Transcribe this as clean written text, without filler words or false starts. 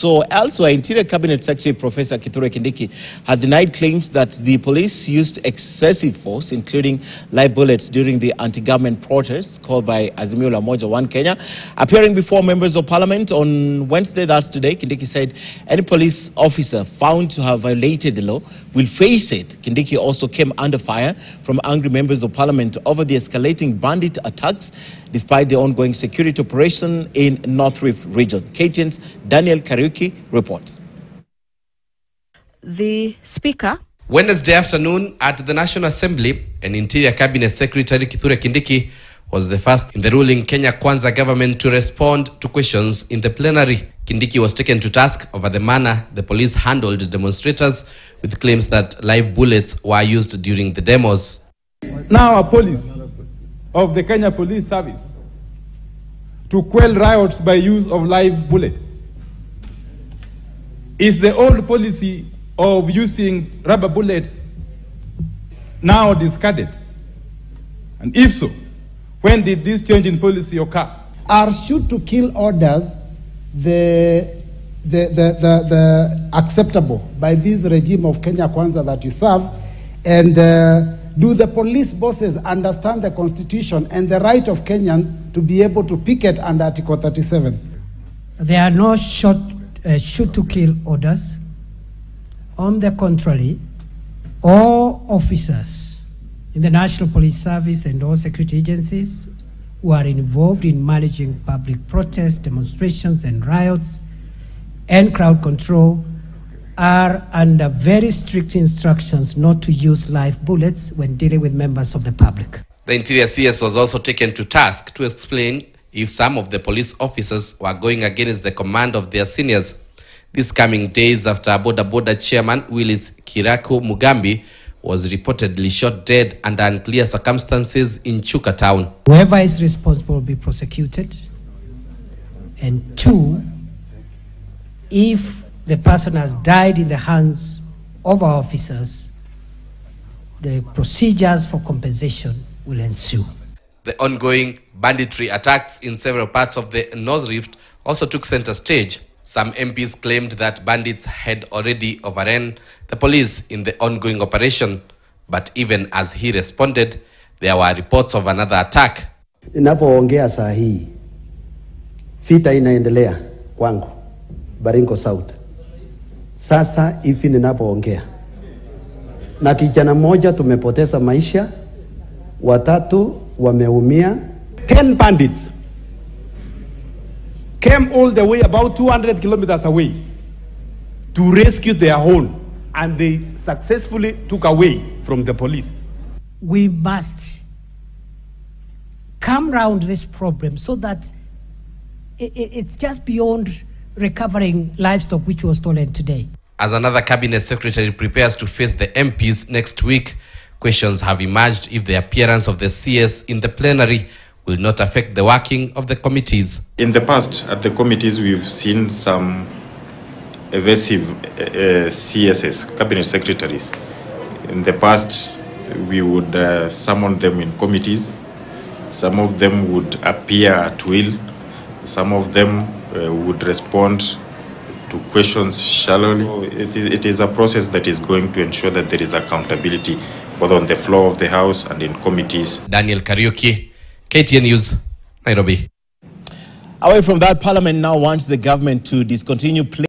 So elsewhere, Interior Cabinet Secretary Professor Kindiki has denied claims that the police used excessive force, including live bullets, during the anti-government protests called by Azimio La Moja One Kenya. Appearing before members of parliament on Wednesday, that's today, Kindiki said any police officer found to have violated the law will face it. Kindiki also came under fire from angry members of parliament over the escalating bandit attacks despite the ongoing security operation in North Rift region. KTN's Daniel Kariuki reports. The Speaker. Wednesday afternoon at the National Assembly, an Interior Cabinet Secretary Kindiki was the first in the ruling Kenya Kwanza government to respond to questions in the plenary. Kindiki was taken to task over the manner the police handled demonstrators with claims that live bullets were used during the demos. Now a policy of the Kenya Police Service to quell riots by use of live bullets. Is the old policy of using rubber bullets now discarded? And if so, when did this change in policy occur? Are shoot to kill orders the acceptable by this regime of Kenya Kwanza that you serve? And do the police bosses understand the constitution and the right of Kenyans to be able to picket under Article 37? There are no shoot to kill orders. On the contrary, all officers in the National Police Service and all security agencies who are involved in managing public protests, demonstrations and riots and crowd control are under very strict instructions not to use live bullets when dealing with members of the public. The Interior CS was also taken to task to explain if some of the police officers were going against the command of their seniors. This coming days after Boda chairman Willis Kiraku Mugambi was reportedly shot dead under unclear circumstances in Chuka town. Whoever is responsible will be prosecuted. And two, if the person has died in the hands of our officers, the procedures for compensation will ensue. The ongoing banditry attacks in several parts of the North Rift also took center stage. Some MPs claimed that bandits had already overrun the police in the ongoing operation. But even as he responded, there were reports of another attack. Ninapoongea saa hii, vita inaendelea kwangu, Baringo South. Sasa hivi ninapoongea, na kijana mmoja tumepoteza maisha, watatu wameumia. 10 bandits came all the way about 200 kilometers away to rescue their own, and they successfully took away from the police. We must come round this problem so that it's just beyond recovering livestock which was stolen today. As another cabinet secretary prepares to face the MPs next week, questions have emerged if the appearance of the CS in the plenary will not affect the working of the committees. In the past, at the committees, we've seen some evasive CSS, cabinet secretaries. In the past, we would summon them in committees. Some of them would appear at will. Some of them would respond to questions shallowly. It is a process that is going to ensure that there is accountability both on the floor of the House and in committees. Daniel Kariuki, KTN News, Nairobi. Away from that, Parliament now wants the government to discontinue